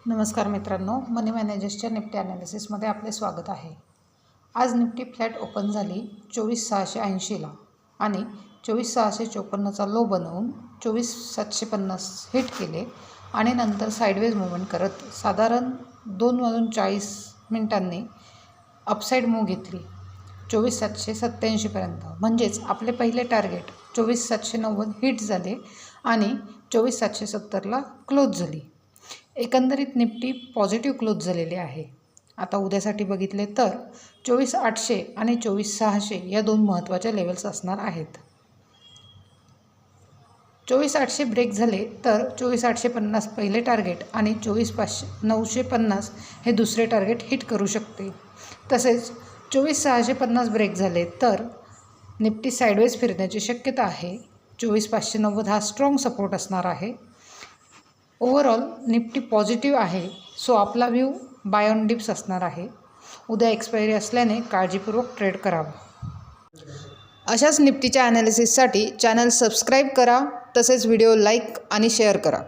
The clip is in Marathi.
नमस्कार मित्रांनो, मनी मॅनेजर्सच्या निफ्टी ॲनालिसिसमध्ये आपले स्वागत आहे। आज निफ्टी फ्लॅट ओपन झाली 24,680ला आणि 24,654चा लो बनवून 24,750 हिट केले आणि नंतर साईडवेज मूवमेंट करत साधारण 2:40 अपसाईड मूव घेतली 24,787पर्यंत। म्हणजेच आपले पहिले टार्गेट 24,790 हिट झाले आणि 24,770ला क्लोज झाली। एकंदरीत निफ्टी पॉझिटिव्ह क्लोज झालेले आहे। आता उद्यासाठी बघितले तर 24,800 आणि 24,600 या दोन महत्त्वाच्या लेवल्स असणार आहेत। 24,800 ब्रेक झाले तर 24,850 पहिले टार्गेट आणि 24,950 हे दुसरे टार्गेट हिट करू शकते। तसेच 24,650 ब्रेक झाले तर निफ्टी साईडवेज फिरण्याची शक्यता आहे। 24,590 हा स्ट्रॉंग सपोर्ट असणार आहे। ओव्हरऑल निफ्टी पॉझिटिव्ह आहे, सो आपला व्ह्यू बाय ऑन डिप्स असणार आहे। उद्या एक्सपायरी असल्याने काळजीपूर्वक ट्रेड करावा। अशाच निफ्टीच्या ॲनालिसिससाठी चॅनल सबस्क्राईब करा, तसेच व्हिडिओ लाईक आणि शेअर करा।